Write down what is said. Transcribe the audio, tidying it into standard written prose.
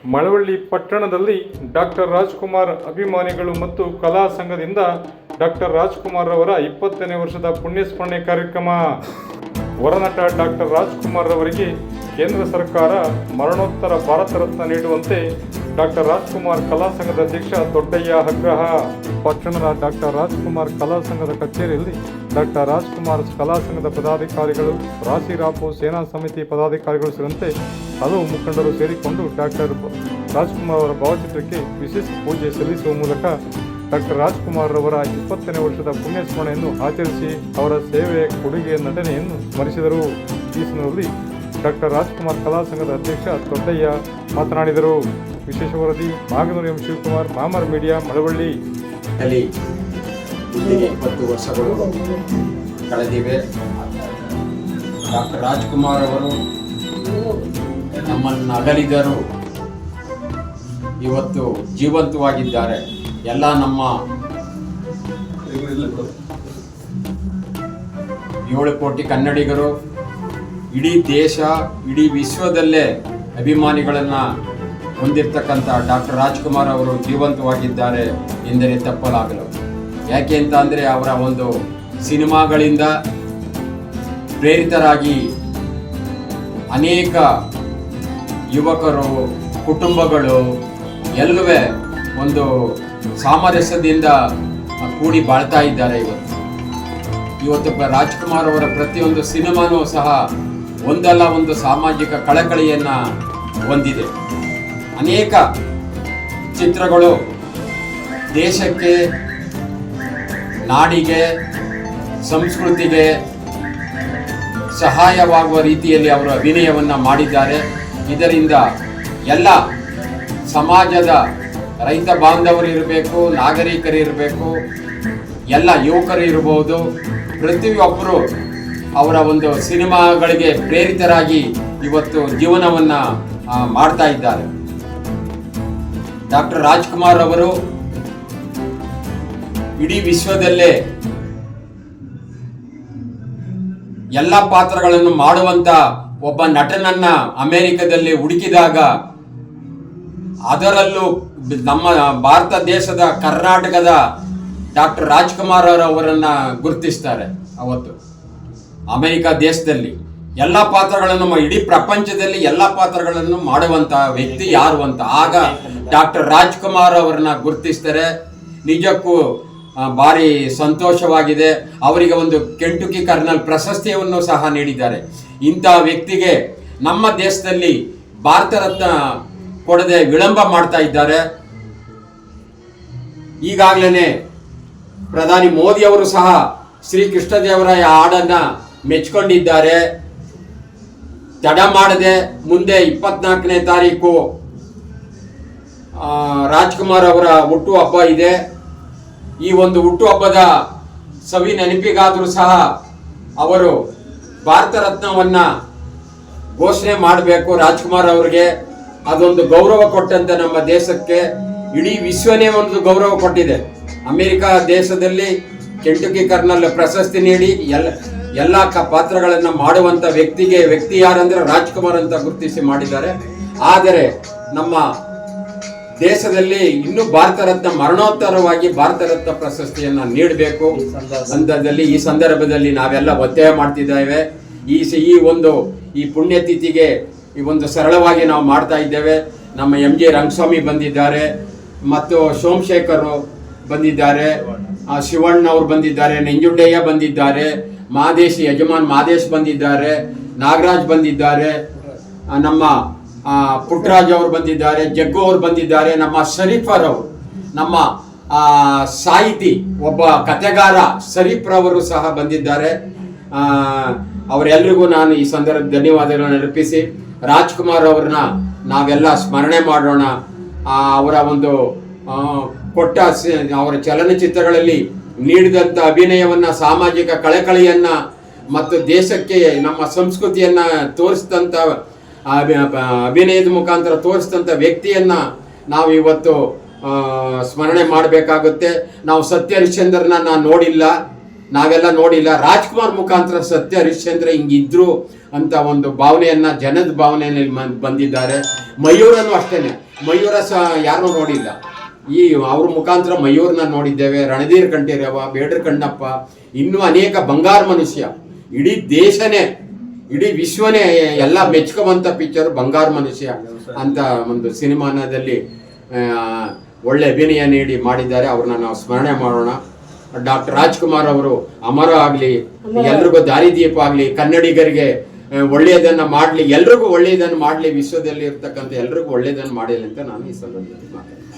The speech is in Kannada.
ಮಳವಳ್ಳಿ ಪಟ್ಟಣದಲ್ಲಿ ಡಾಕ್ಟರ್ ರಾಜ್ಕುಮಾರ್ ಅಭಿಮಾನಿಗಳು ಮತ್ತು ಕಲಾ ಸಂಘದಿಂದ ಡಾಕ್ಟರ್ ರಾಜ್ಕುಮಾರ್ ಅವರ 20ನೇ ವರ್ಷದ ಪುಣ್ಯಸ್ಮರಣೆ ಕಾರ್ಯಕ್ರಮ. ಹೊರನಟ ಡಾಕ್ಟರ್ ರಾಜ್ಕುಮಾರ್ ಅವರಿಗೆ ಕೇಂದ್ರ ಸರ್ಕಾರ ಮರಣೋತ್ತರ ಭಾರತ ರತ್ನ ನೀಡುವಂತೆ ಡಾಕ್ಟರ್ ರಾಜ್ಕುಮಾರ್ ಕಲಾ ಸಂಘದ ಅಧ್ಯಕ್ಷ ದೊಡ್ಡಯ್ಯ ಆಗ್ರಹ. ಪಟ್ಟಣದ ಡಾಕ್ಟರ್ ರಾಜ್ಕುಮಾರ್ ಕಲಾ ಸಂಘದ ಕಚೇರಿಯಲ್ಲಿ ಡಾಕ್ಟರ್ ರಾಜ್ಕುಮಾರ್ ಕಲಾ ಸಂಘದ ಪದಾಧಿಕಾರಿಗಳು, ರಾಸಿರಾಪು ಸೇನಾ ಸಮಿತಿ ಪದಾಧಿಕಾರಿಗಳು ಸೇರಿದಂತೆ ಹಲವು ಮುಖಂಡರು ಸೇರಿಕೊಂಡು ಡಾಕ್ಟರ್ ರಾಜ್ಕುಮಾರ್ ಅವರ ಭಾವಚಿತ್ರಕ್ಕೆ ವಿಶೇಷ ಪೂಜೆ ಸಲ್ಲಿಸುವ ಮೂಲಕ ಡಾಕ್ಟರ್ ರಾಜ್ಕುಮಾರ್ ಅವರ 20ನೇ ವರ್ಷದ ಪುಣ್ಯಸ್ಮರಣೆಯನ್ನು ಆಚರಿಸಿ ಅವರ ಸೇವೆ, ಕೊಡುಗೆ, ನಟನೆಯನ್ನು ಸ್ಮರಿಸಿದರು. ಈ ಸಂದರ್ಭದಲ್ಲಿ ಡಾಕ್ಟರ್ ರಾಜ್ಕುಮಾರ್ ಕಲಾ ಸಂಘದ ಅಧ್ಯಕ್ಷ ದೊಡ್ಡಯ್ಯ ಮಾತನಾಡಿದರು. ವಿಶೇಷ ವರದಿ ಮಾಗನೂರು ಎಂ ಶಿವಕುಮಾರ್, ಮಾಮರ್ ಮೀಡಿಯಾ, ಮಳವಳ್ಳಿ. 20 ವರ್ಷಗಳು ಕಳೆದಿವೆ. ಡಾಕ್ಟರ್ ರಾಜ್ಕುಮಾರ್ ಅವರು ನಮ್ಮನ್ನು ಅಗಲಿದರು, ಇವತ್ತು ಜೀವಂತವಾಗಿದ್ದಾರೆ. ಎಲ್ಲ ನಮ್ಮ 7 ಕೋಟಿ ಕನ್ನಡಿಗರು, ಇಡೀ ದೇಶ, ಇಡೀ ವಿಶ್ವದಲ್ಲೇ ಅಭಿಮಾನಿಗಳನ್ನು ಹೊಂದಿರತಕ್ಕಂಥ ಡಾಕ್ಟರ್ ರಾಜ್ಕುಮಾರ್ ಅವರು ಜೀವಂತವಾಗಿದ್ದಾರೆ ಎಂದರೆ ತಪ್ಪಲಾಗಲು. ಯಾಕೆ ಅಂತ ಅಂದರೆ ಅವರ ಒಂದು ಸಿನಿಮಾಗಳಿಂದ ಪ್ರೇರಿತರಾಗಿ ಅನೇಕ ಯುವಕರು, ಕುಟುಂಬಗಳು ಎಲ್ಲವೇ ಒಂದು ಸಾಮರಸ್ಯದಿಂದ ಕೂಡಿ ಬಾಳ್ತಾ ಇದ್ದಾರೆ. ಇವತ್ತು ರಾಜ್ಕುಮಾರ್ ಅವರ ಪ್ರತಿಯೊಂದು ಸಿನಿಮಾನೂ ಸಹ ಒಂದಲ್ಲ ಒಂದು ಸಾಮಾಜಿಕ ಕಳಕಳಿಯನ್ನು ಹೊಂದಿದೆ. ಅನೇಕ ಚಿತ್ರಗಳು ದೇಶಕ್ಕೆ, ನಾಡಿಗೆ, ಸಂಸ್ಕೃತಿಗೆ ಸಹಾಯವಾಗುವ ರೀತಿಯಲ್ಲಿ ಅವರು ಅಭಿನಯವನ್ನು ಮಾಡಿದ್ದಾರೆ. ಇದರಿಂದ ಎಲ್ಲ ಸಮಾಜದ ರೈತ ಬಾಂಧವರು ಇರಬೇಕು, ನಾಗರಿಕರು ಇರಬೇಕು, ಎಲ್ಲ ಯುವಕರು ಇರಬಹುದು, ಪ್ರತಿಯೊಬ್ಬರು ಅವರ ಒಂದು ಸಿನಿಮಾಗಳಿಗೆ ಪ್ರೇರಿತರಾಗಿ ಇವತ್ತು ಜೀವನವನ್ನು ಮಾಡ್ತಾ ಇದ್ದಾರೆ. ಡಾಕ್ಟರ್ ರಾಜ್ಕುಮಾರ್ ಅವರು ಇಡೀ ವಿಶ್ವದಲ್ಲೇ ಎಲ್ಲ ಪಾತ್ರಗಳನ್ನು ಮಾಡುವಂತ ಒಬ್ಬ ನಟನನ್ನ ಅಮೆರಿಕದಲ್ಲಿ ಹುಡುಕಿದಾಗ ಅದರಲ್ಲೂ ನಮ್ಮ ಭಾರತ ದೇಶದ ಕರ್ನಾಟಕದ ಡಾಕ್ಟರ್ ರಾಜ್ಕುಮಾರ್ ಅವರನ್ನ ಗುರುತಿಸ್ತಾರೆ. ಅವತ್ತು ಅಮೆರಿಕ ದೇಶದಲ್ಲಿ ಎಲ್ಲ ಪಾತ್ರಗಳನ್ನು, ಇಡೀ ಪ್ರಪಂಚದಲ್ಲಿ ಎಲ್ಲ ಪಾತ್ರಗಳನ್ನು ಮಾಡುವಂತ ವ್ಯಕ್ತಿ ಯಾರು ಅಂತ ಆಗ ಡಾಕ್ಟರ್ ರಾಜ್ಕುಮಾರ್ ಅವರನ್ನ ಗುರುತಿಸ್ತಾರೆ. ನಿಜಕ್ಕೂ ಭಾರಿ ಸಂತೋಷವಾಗಿದೆ. ಅವರಿಗೆ ಒಂದು ಕೆಂಟುಕಿ ಕರ್ನಲ್ ಪ್ರಶಸ್ತಿಯನ್ನು ಸಹ ನೀಡಿದ್ದಾರೆ. ಇಂಥ ವ್ಯಕ್ತಿಗೆ ನಮ್ಮ ದೇಶದಲ್ಲಿ ಭಾರತ ರತ್ನ ಕೊಡದೆ ವಿಳಂಬ ಮಾಡ್ತಾ ಇದ್ದಾರೆ. ಈಗಾಗಲೇ ಪ್ರಧಾನಿ ಮೋದಿ ಅವರು ಸಹ ಶ್ರೀ ಕೃಷ್ಣದೇವರಾಯ ಹಾಡನ್ನ ಮೆಚ್ಕೊಂಡಿದ್ದಾರೆ. ತಡ ಮಾಡದೆ ಮುಂದೆ 24ನೇ ತಾರೀಕು ರಾಜ್ಕುಮಾರ್ ಅವರ ಹುಟ್ಟುಹಬ್ಬ ಇದೆ. ಈ ಒಂದು ಹುಟ್ಟುಹಬ್ಬದ ಸವಿ ನೆನಪಿಗಾದರೂ ಸಹ ಅವರು ಭಾರತ ರತ್ನವನ್ನ ಘೋಷಣೆ ಮಾಡಬೇಕು. ರಾಜ್ಕುಮಾರ್ ಅವರಿಗೆ ಅದೊಂದು ಗೌರವ ಕೊಟ್ಟಂತೆ ನಮ್ಮ ದೇಶಕ್ಕೆ, ಇಡೀ ವಿಶ್ವನೇ ಒಂದು ಗೌರವ ಕೊಟ್ಟಿದೆ. ಅಮೆರಿಕ ದೇಶದಲ್ಲಿ ಕೆಂಟುಕಿ ಕರ್ನಲ್ ಪ್ರಶಸ್ತಿ ನೀಡಿ ಎಲ್ಲ ಪಾತ್ರಗಳನ್ನ ಮಾಡುವಂತ ವ್ಯಕ್ತಿ ಯಾರಂದ್ರೆ ರಾಜ್ಕುಮಾರ್ ಅಂತ ಗುರುತಿಸಿ ಮಾಡಿದ್ದಾರೆ. ಆದರೆ ನಮ್ಮ ದೇಶದಲ್ಲಿ ಇನ್ನೂ ಭಾರತ ರತ್ನ ಮರಣೋತ್ತರವಾಗಿ ಭಾರತ ರತ್ನ ಪ್ರಶಸ್ತಿಯನ್ನ ನೀಡಬೇಕು ಅಂತದಲ್ಲಿ ಈ ಸಂದರ್ಭದಲ್ಲಿ ನಾವೆಲ್ಲ ಒತ್ತಾಯ ಮಾಡ್ತಿದ್ದೇವೆ. ಈ ಪುಣ್ಯತಿಥಿಗೆ ಈ ಒಂದು ಸರಳವಾಗಿ ನಾವು ಮಾಡ್ತಾ ಇದ್ದೇವೆ. ನಮ್ಮ MG ರಂಗಸ್ವಾಮಿ ಬಂದಿದ್ದಾರೆ, ಮತ್ತು ಸೋಮಶೇಖರ್ ಬಂದಿದ್ದಾರೆ, ಶಿವಣ್ಣ ಅವರು ಬಂದಿದ್ದಾರೆ, ನಂಜುಂಡಯ್ಯ ಬಂದಿದ್ದಾರೆ, ಯಜಮಾನ್ ಮಾದೇಶ್ ಬಂದಿದ್ದಾರೆ, ನಾಗರಾಜ್ ಬಂದಿದ್ದಾರೆ, ನಮ್ಮ ಪುಟ್ಟರಾಜ್ ಅವರು ಬಂದಿದ್ದಾರೆ, ಜಗ್ಗು ಅವರು ಬಂದಿದ್ದಾರೆ, ನಮ್ಮ ಶರೀಫರ್ ಅವರು, ನಮ್ಮ ಸಾಹಿತಿ ಒಬ್ಬ ಕಥೆಗಾರ ಶರೀಫ್ರವರು ಸಹ ಬಂದಿದ್ದಾರೆ. ಅವರೆಲ್ಲರಿಗೂ ನಾನು ಈ ಸಂದರ್ಭ ಧನ್ಯವಾದಗಳನ್ನು ಅರ್ಪಿಸಿ ರಾಜ್ಕುಮಾರ್ ಅವ್ರನ್ನ ನಾವೆಲ್ಲ ಸ್ಮರಣೆ ಮಾಡೋಣ. ಅವರ ಒಂದು ಕೊಟ್ಟ ಅವರ ಚಲನಚಿತ್ರಗಳಲ್ಲಿ ನೀಡಿದಂಥ ಅಭಿನಯವನ್ನ, ಸಾಮಾಜಿಕ ಕಳಕಳಿಯನ್ನ ಮತ್ತು ದೇಶಕ್ಕೆ ನಮ್ಮ ಸಂಸ್ಕೃತಿಯನ್ನ ತೋರಿಸಿದಂಥ ಅಭಿನಯದ ಮುಖಾಂತರ ತೋರಿಸಿದಂಥ ವ್ಯಕ್ತಿಯನ್ನ ನಾವು ಇವತ್ತು ಸ್ಮರಣೆ ಮಾಡಬೇಕಾಗುತ್ತೆ. ನಾವು ಸತ್ಯ ಹರಿಶ್ಚಂದ್ರನ ನಾವೆಲ್ಲ ನೋಡಿಲ್ಲ. ರಾಜ್ಕುಮಾರ್ ಮುಖಾಂತರ ಸತ್ಯ ಹರಿಶ್ಚಂದ್ರ ಹಿಂಗಿದ್ರು ಅಂತ ಒಂದು ಭಾವನೆಯನ್ನ, ಜನದ ಭಾವನೆಯಲ್ಲಿ ಬಂದಿದ್ದಾರೆ. ಮಯೂರನು ಅಷ್ಟೇನೆ, ಮಯೂರ ಯಾರೂ ನೋಡಿಲ್ಲ. ಈ ಅವ್ರ ಮುಖಾಂತರ ಮಯೂರ್ನ ನೋಡಿದ್ದೇವೆ, ರಣಧೀರ್ ಕಂಠೀರವ, ಬೇಡರ್ ಕಣ್ಣಪ್ಪ, ಇನ್ನೂ ಅನೇಕ ಬಂಗಾರ ಮನುಷ್ಯ. ಇಡೀ ದೇಶನೇ, ಇಡೀ ವಿಶ್ವನೇ ಎಲ್ಲ ಮೆಚ್ಕೊಂಬಂತ ಪಿಕ್ಚರ್ ಬಂಗಾರ ಮನುಷ್ಯ ಅಂತ ಒಂದು ಸಿನಿಮಾನದಲ್ಲಿ ಒಳ್ಳೆ ಅಭಿನಯ ನೀಡಿ ಮಾಡಿದ್ದಾರೆ. ಅವ್ರನ್ನ ನಾವು ಸ್ಮರಣೆ ಮಾಡೋಣ. ಡಾಕ್ಟರ್ ರಾಜ್ಕುಮಾರ್ ಅವರು ಅಮರ ಆಗಲಿ, ಎಲ್ರಿಗೂ ದಾರಿದೀಪ ಆಗಲಿ, ಕನ್ನಡಿಗರಿಗೆ ಒಳ್ಳೆಯದನ್ನು ಮಾಡಲಿ, ಎಲ್ರಿಗೂ ಒಳ್ಳೆಯದನ್ನು ಮಾಡಲಿ, ವಿಶ್ವದಲ್ಲಿ ಇರ್ತಕ್ಕಂಥ ಎಲ್ರಿಗೂ ಒಳ್ಳೆಯದನ್ನು ಮಾಡಲಿ ಅಂತ ನಾನು ಈ ಸಂದರ್ಭದಲ್ಲಿ ಮಾತಾಡ್ತೀನಿ.